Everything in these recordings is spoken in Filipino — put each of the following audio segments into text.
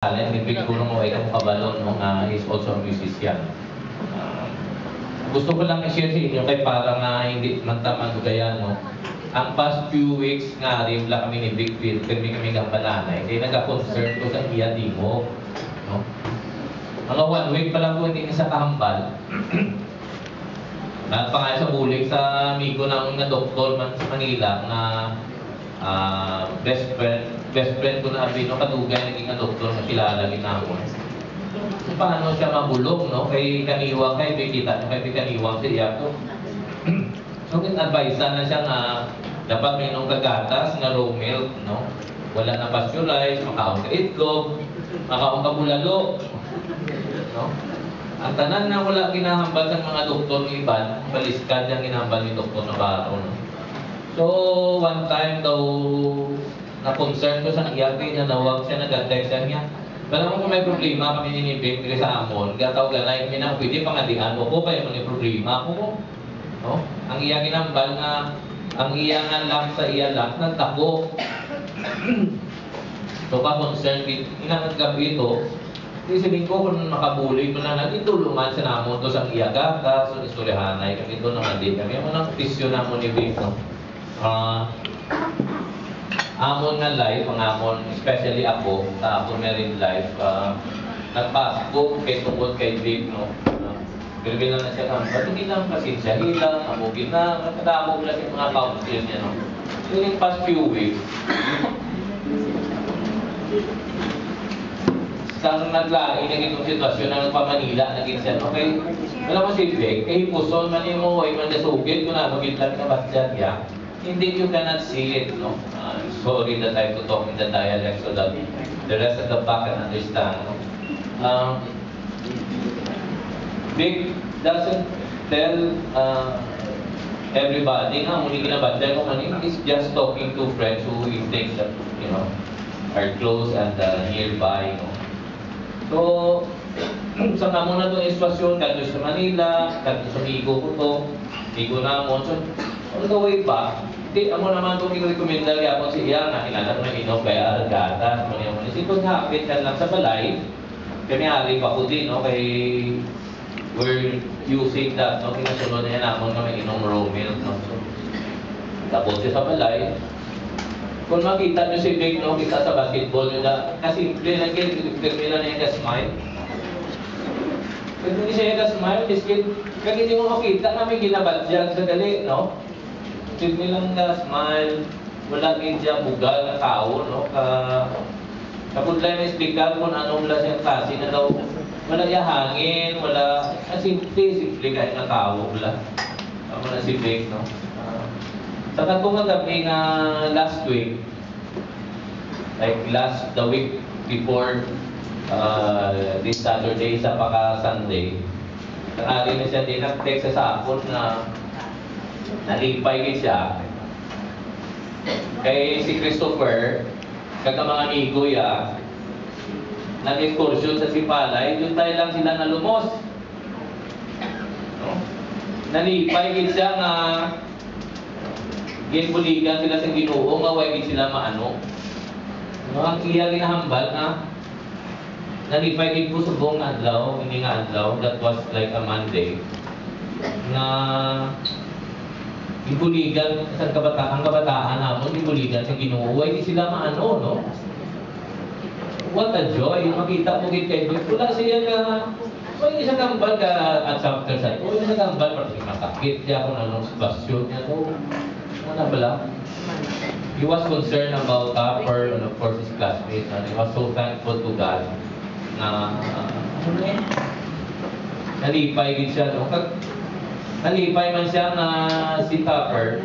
talent, ni Vic Gurong Maway kang kabalon no, nga is also a musician. Gusto ko lang i-share sa inyo kay para nga hindi man tamang gaya no. Ang past few weeks nga rin lang kami ni Vic Phil, kami gambalanay, kaya nagka-concert ko sa iya Timo. No? Mga 1 week pa lang po hindi sa kahambal. Nagpangalan sa bulig sa amigo ng na doktor man sa Manila na best friend ko na abino kadugay naging doktor na kilala ginamon. So, paano siya mabulong no kay kaniwang kay kita kay kaniwang siya to. So advice na siya nga dapat minom kagatas nga raw milk no. Wala na pasteurize, makaon ka itlog, makaon ka bulalo. No? Ang tanan na wala ginahambal sa mga doktor ng iban, baliskad yung ginahambal ni Doktor Navarro. No? So, one time daw, na-concern ko sa nangyari, nanawag siya, nag-text niya. Alam mo kung may problema kami ninibig sa amon, gataw ganay, minang pwede pangadihan mo ko, kaya may problema ko. No? Ang iya ginambal nga, ang iya nga lang sa iya lang, nagtako. So, ka-concern, inangat gabi ito, sabihin ko kung makabuli ko na nagtulungan sa namon to sa iya gata, so istoryahanay, kami ito naman din kami. Ang unang pisyo namon ni Vic, no? Amon nga life, ang amon, especially ako, sa ako married life, nagpasok kay tungkol kay Vic, no? Bilbil lang na siya kang, ba't hindi lang pasensya, hilang, amugin na, nakadamog na siya mga counsel niya, no? So, yung past few weeks, sang naglaing na itong sitwasyon na nagpamanila, naging siya, okay? Alam mo si Vic, kay puson man yung mo, ay man nasugit, kung namagitlan ka ba't dyan, yeah? Hindi you cannot see it, no? Sorry that I have to talk in the dialect so that the rest of the pack can understand, no? Vic doesn't tell everybody nga, muli kinabadya ko man, he's just talking to friends who he thinks that, you know, are close and nearby, no? So, sa kamo na itong istasyon, kadto sa Manila, kadto sa Migo ko to, Migo namon. So, on the way back, di amo naman itong i-recommenda yapon si iya nga, kinala naman inom kaya argata, muna yung munisipon hapit kan lang sa balay, kami hari pa ko din, no, kay we're using that, no, kinasunod na yan namon kami inom raw milk, no, so, tapos siya sa balay. Kung makita nyo si Vic, no, kita sa basketball nyo na, kasi nila na yung ka-smile. Kung hindi siya yung ka-smile, kag hindi mo makita na may ginabadyag sa gali, no? Hindi nilang ka-smile, wala din siya bugal na tao, no? Kapudlay na explicar kung anong wala siyang kasi na daw, wala yung hangin, wala, simple kahit na tao, wala. Wala si Vic, no? Sa katong gabi nga last week, like the week before this Saturday sa paka-Sunday, nakari na siya din nag-text sa akin na nalipay siya. Kay si Christopher, kaga mga amigo ya, nag-excursion sa Sipalay, doon tayo lang sila nalumos. No? Nalipay siya nga ginbuligan sila sa Ginoo nga way sila maano. No, ang iya ginahambal na nalipay gid ko sa buong adlaw, hindi nga adlaw, that was like a Monday. Na ginbuligan sa kabataan namon, ginbuligan sa Ginoo way sila maano, no? What a joy, makita mo gid kay Vic. Wala siya nga way isa gambal ka at chapter sa. Way isa gambal para sa makakit siya kung anong sitwasyon niya to. Ano ba? He was concerned about Tupper and of course his classmates, and he was so thankful to God na nalipay din siya, no? Nalipay man siya na si Tupper.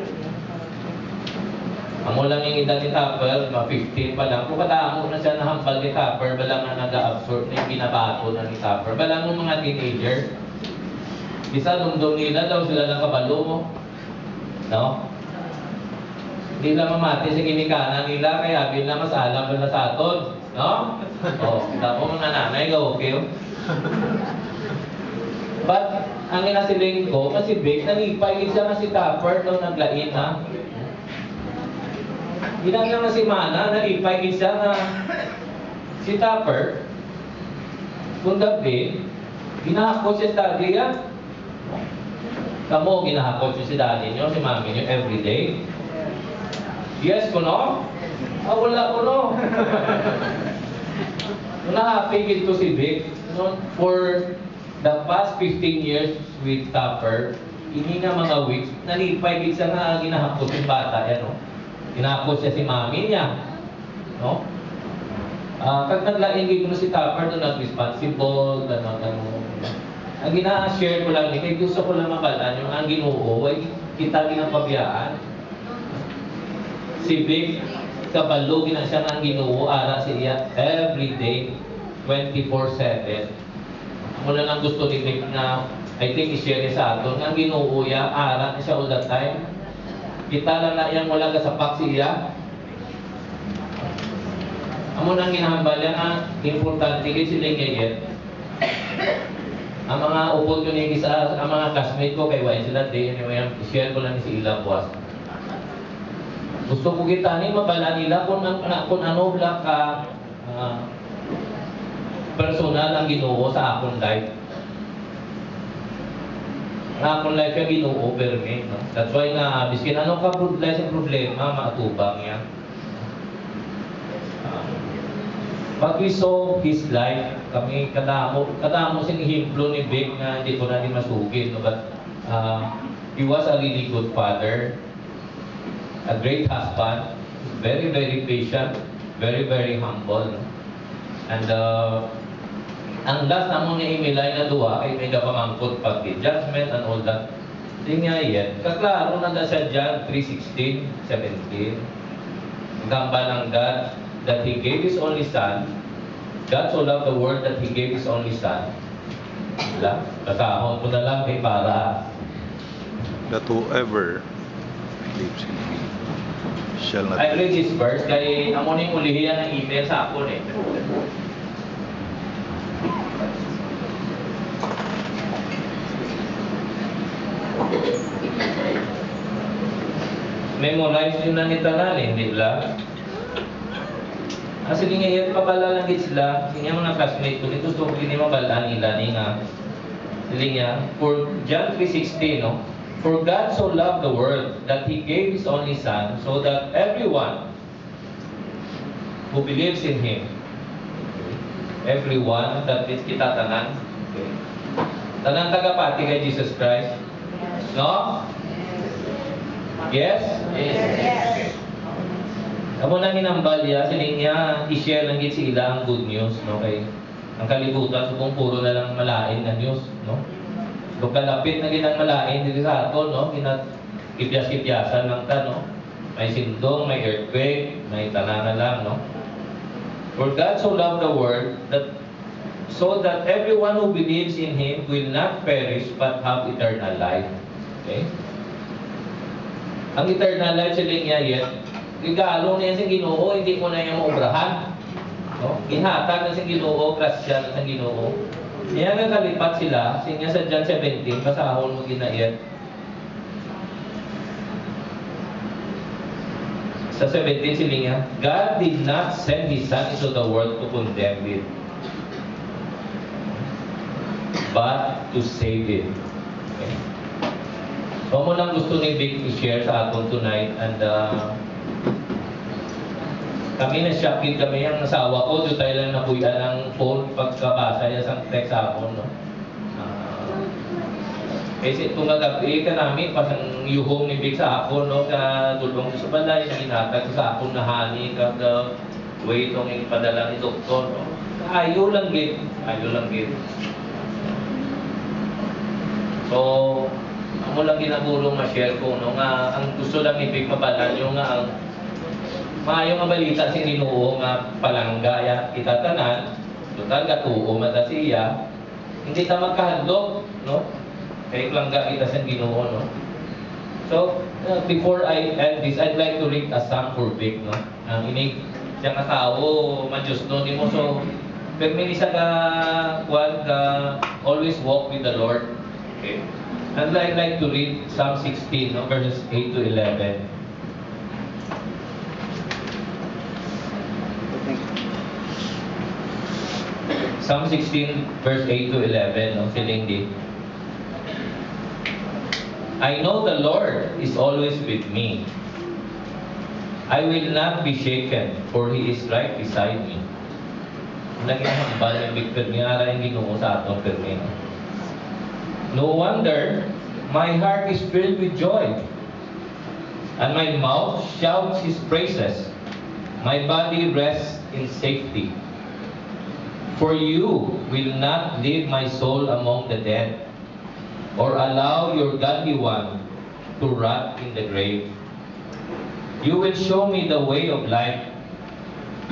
Amo lang yung edad ni Tupper, 15 pa lang. Kung katamo na siya nahambal ni Tupper, bala nga nag-absorb na yung binabato na ni Tupper. Bala mo mga teenager, isa dumdum nila daw sila lang kabalo mo. No? Hindi lang mamati sa ginikanan nila, kaya bila mas alam ba na sa aton, no? O, kita mo mga nanay, okay. But, ang inasiling ko, kasi Vic, nalipay siya na si Tupper nung naglain, ha? Ginagawa na si Mana, nalipay siya na Si Tupper, kung gabi, ginahakot si daddy yan. Kamu, ginahakot si daddy nyo, si mami nyo, everyday. Yes ko no? Wala ko no. Nakapigil ko si Vic, for the past 15 years with Tupper, hindi nga mga weeks, nalipay gid siya nga ginahapos yung bata yan, no? Ginahapos siya si mami niya, no? Kag naglaing gid ko si Tupper doon at responsible, ang gina-share ko lang, kay gusto ko lang mabalaan yung ang Ginoo, ay kita ginapabiyaan. Si Vic, kabalo gina siya ng Ginoo, ara siya every day, 24/7. Mula nang gusto ni Vic na, I think i-share sa aton, ang Ginoo ya, ara siya all the time. Kita lang na yang wala ka sa paksiya. Amo nang ginahambal yan, importante kay sila ngayon. Ang mga opportunities sa ang mga classmate ko kay Wayne sila day, anyway, i-share ko lang si Ila Buwas. Gusto ko kita ni mabala nila kung ano bla ka personal ang Ginoo sa akong life. Ang akong life yung Ginoo perme, no? That's why na biskin ano ka problema maatubang yan. Pag we saw his life, kami kadamo sing himlo ni Vic na hindi ko na din masugid, no? But he was a really good father, a great husband, very, very patient, very, very humble. No? And ang last na mo ni Emilay na duwa ay may kapamangkot pag judgment and all that. Hindi nga yan. Kaklaro na siya dyan, 3:16, 17. Gamba ng God that He gave His only Son. God so loved the world that He gave His only Son. Kasahon ko na lang kay para that whoever believes in Him shall not. I read this verse kay amo ning ulihian ng email sa akon eh. Memorize yun na ni tanan eh, hindi ba? Sige nga yan, mabala lang sila. Sige nga mga classmate ko, dito gusto ko hindi mabala nila ni nga. Sige nga, for John 3:16, no? For God so loved the world that He gave His only Son so that everyone who believes in Him, everyone, that is kita tanan, okay. Tanan tagapati kay Jesus Christ, no? Yes? Yes. Amo nang hinambal ya, sining niya, i-share lang gid sila ang good news, no? Kay ang kalibutan subong puro na lang malain na news, no? So kalapit na ginang malain dito sa aton, no? Kipyas-kipyasan lang ta, no? May sindong, may earthquake, may tanan lang, no? For God so loved the world that so that everyone who believes in Him will not perish but have eternal life. Okay? Ang eternal life siling niya yan, regalo na yan sa Ginoo, hindi mo na yan maubrahan. No? Ginhatag na sa Ginoo, grasya na sa Ginoo. Yan ang kalipat sila, sinya sa John 17, basahon mo ginaiyan. Sa 17 siling niya, God did not send His Son into the world to condemn it, but to save it. Okay? So mo lang gusto ni Vic i-share sa aton tonight, and kami na-shocking kami ang asawa ko, doon tayo lang nabuya ng phone pagkabasa niya sa text sa akin, no? Kasi kung nagabi ka namin, pasang yuhong ni Vic sa akin, no? Kadulong sa balay, hinatag sa akin na hani, kag way itong ipadala ni doktor, no? Ayaw lang gid, ayaw lang gid. So, mo lang ginagulong ma-share ko, no? Nga, ang gusto lang ni Vic mabalan yung nga ang maayo nga balita si Ginoo nga palanggaya kita tanan, total gatuo mata siya, hindi ta magkahadlok, no? Kay langga kita sa Ginoo, no? So, before I end this, I'd like to read a psalm for Vic, no? Ang inig siya nga tao, ma-Diyos no nimo, so permi ni sa always walk with the Lord. Okay? And I'd like to read Psalm 16, no? Verses 8 to 11. Psalm 16 verse 8 to 11, no? Si Lindy. I know the Lord is always with me. I will not be shaken, for He is right beside me. Lagi ang hambal ng Victor niya, yung Ginoo sa atong permi. No wonder, my heart is filled with joy, and my mouth shouts His praises. My body rests in safety. For you will not leave my soul among the dead, or allow your godly one to rot in the grave. You will show me the way of life,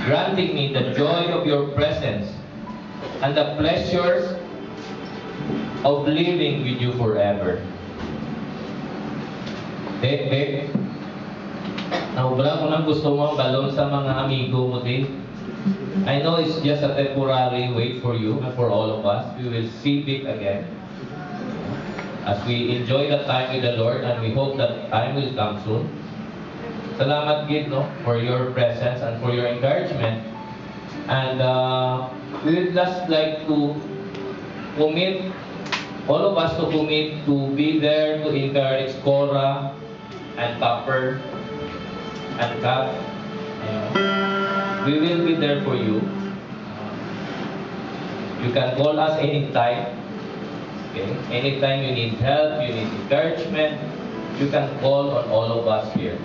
granting me the joy of your presence and the pleasures of living with you forever. Babe, naubra ko nang gusto mo ang balon sa mga amigo mo, Dave. I know it's just a temporary wait for you and for all of us. We will see Vic again as we enjoy the time with the Lord, and we hope that time will come soon. Salamat, Gid, no, for your presence and for your encouragement. And we would just like to commit, all of us to commit to be there to encourage Cora and Tupper and Kat. We will be there for you. You can call us anytime. Okay? Anytime you need help, you need encouragement, you can call on all of us here.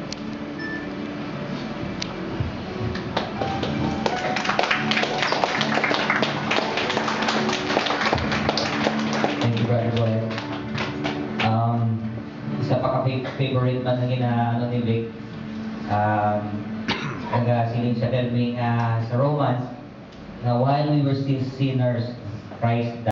Thank you, Brother Boy. Isa pa ka-favorite man na gina ni Vic. Siling siya tell me sa Romans, na while we were still sinners, Christ died.